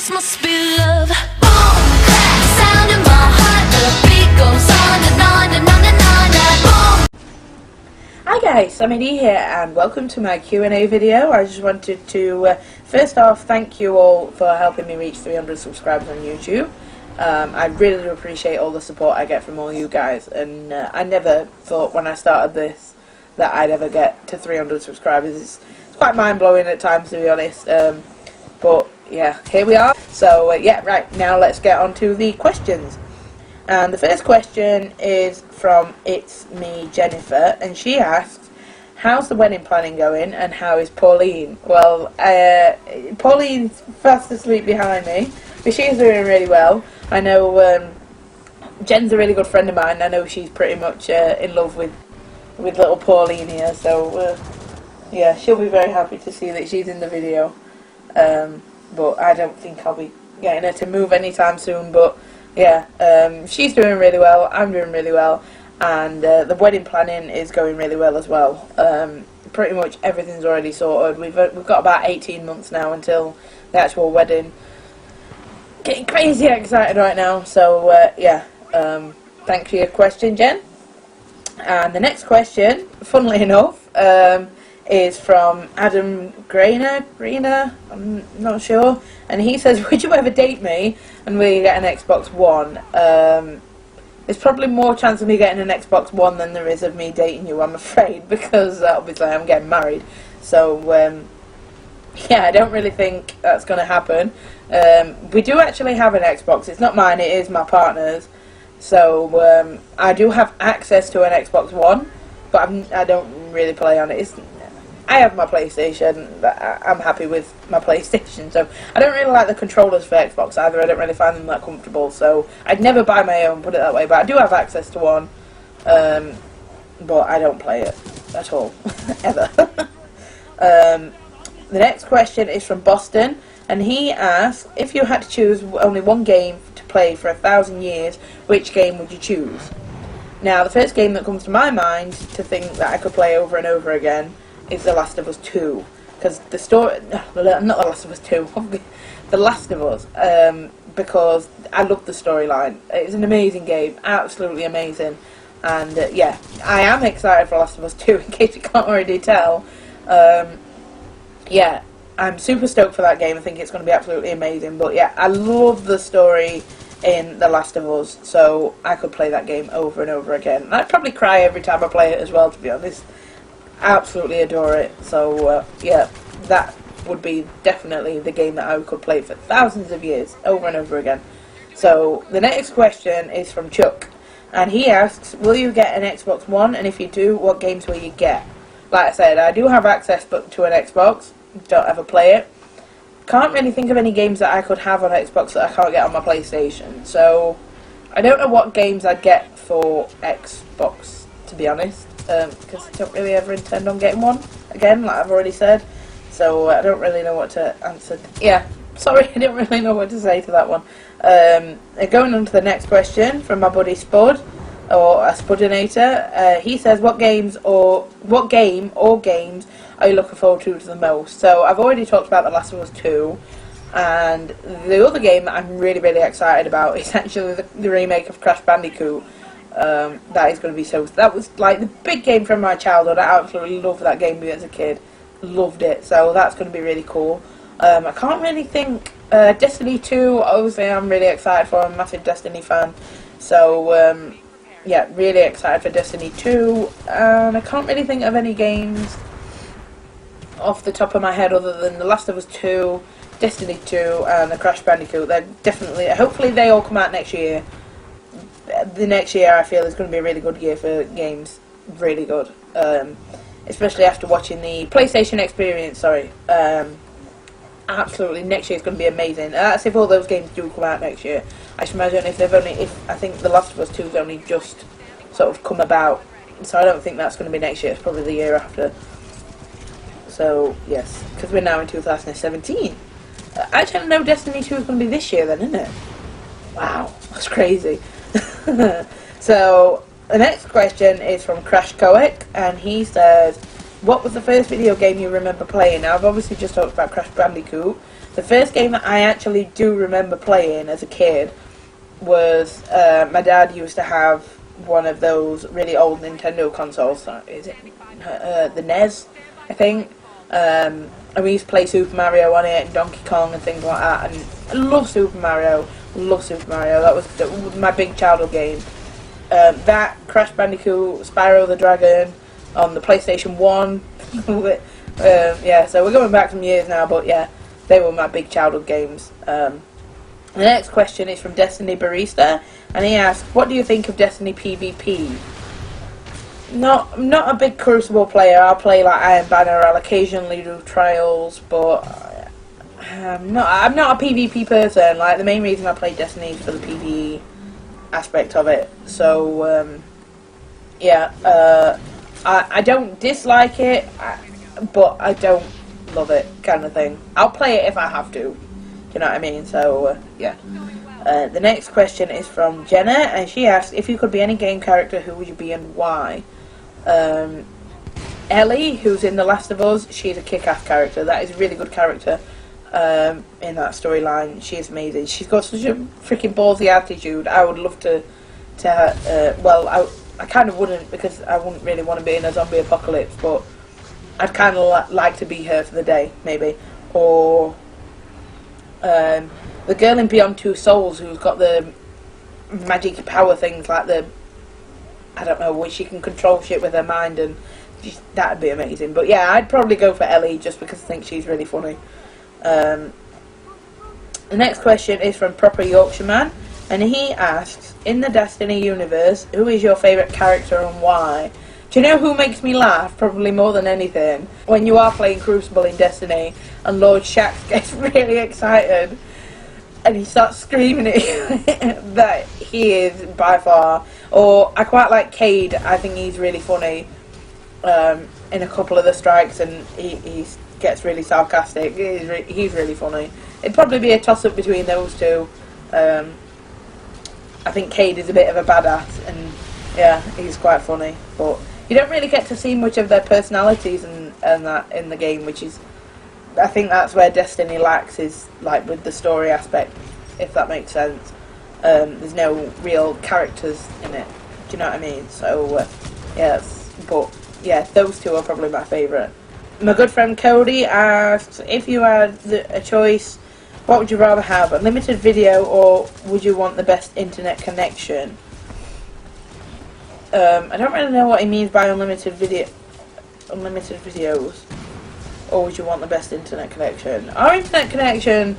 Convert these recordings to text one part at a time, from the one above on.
This must be love. Boom, clap, sound in my heart. The beat goes on and on and on and on and boom. Hi guys, Sammie here and welcome to my Q&A video. I just wanted to first off thank you all for helping me reach 300 subscribers on YouTube. I really do appreciate all the support I get from all you guys, and I never thought when I started this that I'd ever get to 300 subscribers. It's quite mind-blowing at times, to be honest, but yeah, here we are. So yeah, right, now let's get on to the questions. And the first question is from It's Me Jennifer, and she asks, how's the wedding planning going and how is Pauline? Well, Pauline's fast asleep behind me, but she's doing really well. I know Jen's a really good friend of mine. I know she's pretty much in love with little Pauline here, so yeah, she'll be very happy to see that she's in the video. But I don't think I'll be getting her to move anytime soon, but yeah, she's doing really well, I'm doing really well, and the wedding planning is going really well as well. Pretty much everything's already sorted. We've got about 18 months now until the actual wedding. Getting crazy excited right now, so yeah, thanks for your question, Jen. And the next question, funnily enough, is from Adam Greener, I'm not sure, and he says, would you ever date me and will you get an Xbox One? There's probably more chance of me getting an Xbox One than there is of me dating you, I'm afraid, because obviously I'm getting married, so yeah, I don't really think that's going to happen. We do actually have an Xbox. It's not mine, it is my partner's, so I do have access to an Xbox One, but I don't really play on it. I have my PlayStation, I'm happy with my PlayStation, so I don't really like the controllers for Xbox either. I don't really find them that comfortable, so I'd never buy my own, put it that way, but I do have access to one, but I don't play it at all, ever. The next question is from Boston, and he asks, if you had to choose only one game to play for 1,000 years, which game would you choose? Now, the first game that comes to my mind to think that I could play over and over again is The Last of Us 2, because the story, not The Last of Us 2, The Last of Us, because I love the storyline. It's an amazing game, absolutely amazing, and yeah, I am excited for Last of Us 2, in case you can't already tell. Yeah, I'm super stoked for that game. I think it's going to be absolutely amazing, but yeah, I love the story in The Last of Us, so I could play that game over and over again. And I'd probably cry every time I play it as well, to be honest. Absolutely adore it, so yeah, that would be definitely the game that I could play for thousands of years, over and over again. So the next question is from Chuck, and he asks, will you get an Xbox One, and if you do, what games will you get? Like I said, I do have access to an Xbox, don't ever play it. Can't really think of any games that I could have on Xbox that I can't get on my PlayStation, so I don't know what games I'd get for Xbox, to be honest. Because I don't really ever intend on getting one again, like I've already said, so I don't really know what to answer. Yeah, sorry, I don't really know what to say to that one. Going on to the next question from my buddy Spud, or a Spudinator. He says, what game or games are you looking forward to the most? So I've already talked about The Last of Us 2, and the other game that I'm really excited about is actually the remake of Crash Bandicoot. That is going to be so. That was like the big game from my childhood. I absolutely loved that game as a kid. Loved it. So that's going to be really cool. I can't really think. Destiny 2. Obviously, I'm really excited for. I'm a massive Destiny fan. So yeah, really excited for Destiny 2. And I can't really think of any games off the top of my head other than The Last of Us 2, Destiny 2, and the Crash Bandicoot. They're definitely. Hopefully, they all come out next year. The next year I feel is going to be a really good year for games, really good, especially after watching the PlayStation experience, absolutely, next year is going to be amazing. That's if all those games do come out next year. I should imagine if I think The Last of Us 2 has only just sort of come about, so I don't think that's going to be next year, it's probably the year after. So, yes, because we're now in 2017. Actually, no, Destiny 2 is going to be this year then, isn't it? Wow, that's crazy. So, the next question is from Crash Coic, and he says, what was the first video game you remember playing? Now, I've obviously just talked about Crash Bandicoot. The first game that I actually do remember playing as a kid was, my dad used to have one of those really old Nintendo consoles. Is it the NES, I think? And we used to play Super Mario on it and Donkey Kong and things like that. And I love Super Mario. Love Super Mario. That was my big childhood game. That, Crash Bandicoot, Spyro the Dragon on the PlayStation 1. Yeah, so we're going back some years now, but yeah, they were my big childhood games. The next question is from Destiny Barista, and he asks, what do you think of Destiny PvP? I'm not a big Crucible player. I'll play like Iron Banner, I'll occasionally do trials, but I'm not a PvP person. Like, the main reason I play Destiny is for the PvE aspect of it. So yeah, I don't dislike it, but I don't love it, kind of thing. I'll play it if I have to. You know what I mean? So yeah. The next question is from Jenna, and she asks, if you could be any game character, who would you be and why? Ellie, who's in The Last of Us, she's a kick-ass character. That is a really good character in that storyline. She's amazing. She's got such a freaking ballsy attitude. I would love to well, I kind of wouldn't, because I wouldn't really want to be in a zombie apocalypse, but I'd kind of like to be her for the day, maybe. Or the girl in Beyond Two Souls who's got the magic power things, like I don't know, where she can control shit with her mind, and that'd be amazing. But yeah, I'd probably go for Ellie, just because I think she's really funny. The next question is from Proper Yorkshireman, and he asks, in the Destiny universe, who is your favourite character and why? Do you know who makes me laugh, probably more than anything? When you are playing Crucible in Destiny, and Lord Shaxx gets really excited, and he starts screaming at you. That he is by far. Or I quite like Cade. I think he's really funny in a couple of the strikes, and he gets really sarcastic. He's really funny. It'd probably be a toss-up between those two. I think Cade is a bit of a badass, and yeah, he's quite funny. But you don't really get to see much of their personalities and that in the game, which is, I think that's where Destiny lacks, is like with the story aspect, if that makes sense. There's no real characters in it. Do you know what I mean? So yes, but yeah, those two are probably my favourite. My good friend Cody asks, if you had a choice, what would you rather have, unlimited video or would you want the best internet connection? I don't really know what he means by unlimited videos. Or would you want the best internet connection? Our internet connection,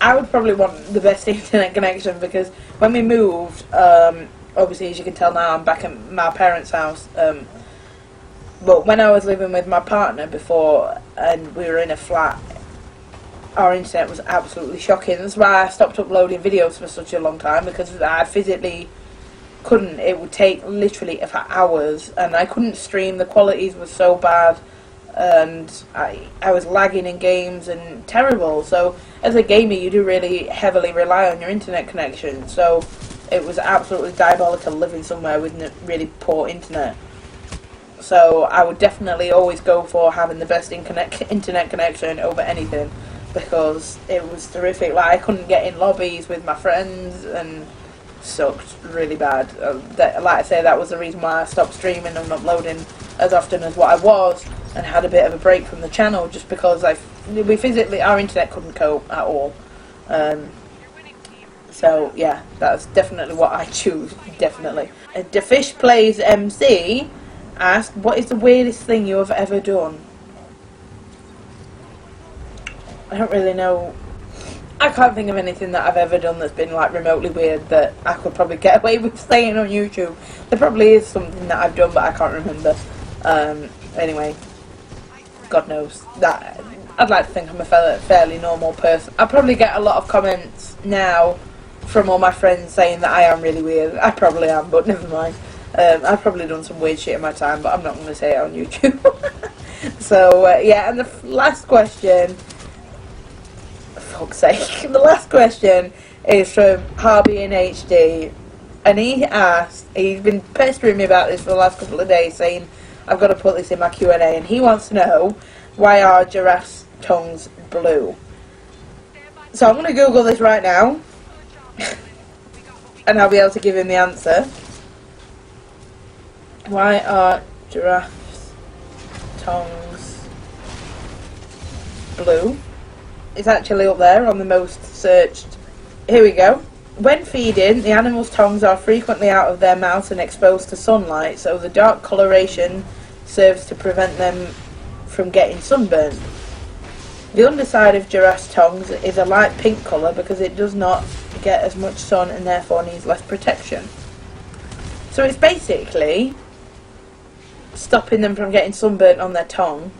I would probably want the best internet connection, because when we moved, obviously as you can tell now I'm back at my parents' house, but when I was living with my partner before and we were in a flat, our internet was absolutely shocking. That's why I stopped uploading videos for such a long time, because I physically couldn't. It would take literally for hours, and I couldn't stream. The qualities were so bad, and I was lagging in games and terrible. So as a gamer, you do really heavily rely on your internet connection. So it was absolutely diabolical living somewhere with really poor internet. So I would definitely always go for having the best internet connection over anything, because it was terrific. Like, I couldn't get in lobbies with my friends, and sucked really bad. Like I say, that was the reason why I stopped streaming and uploading as often as what I was, and had a bit of a break from the channel, just because we physically, our internet couldn't cope at all. So yeah, that's definitely what I choose. Definitely. The Fish Plays MC asks, what is the weirdest thing you have ever done? I don't really know. I can't think of anything that I've ever done that's been like remotely weird that I could probably get away with saying on YouTube. There probably is something that I've done, but I can't remember. Anyway, God knows. That I'd like to think I'm a fairly normal person. I probably get a lot of comments now from all my friends saying that I am really weird. I probably am, but never mind. I've probably done some weird shit in my time, but I'm not going to say it on YouTube. So yeah, and the last question, for fuck's sake, the last question is from Harvey in HD, and he asked, he's been pestering me about this for the last couple of days, saying, I've got to put this in my Q&A, and he wants to know, why are giraffes' tongues blue? So I'm going to Google this right now, and I'll be able to give him the answer. Why are giraffes' tongues blue? It's actually up there on the most searched. Here we go. When feeding, the animal's tongues are frequently out of their mouths and exposed to sunlight, so the dark coloration serves to prevent them from getting sunburned. The underside of giraffes' tongues is a light pink colour because it does not get as much sun and therefore needs less protection. So it's basically stopping them from getting sunburnt on their tongue,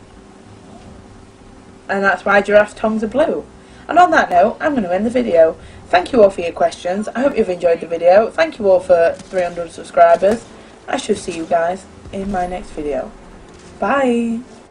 and that's why giraffes' tongues are blue. And on that note, I'm going to end the video. Thank you all for your questions. I hope you've enjoyed the video. Thank you all for 300 subscribers. I shall see you guys in my next video. Bye!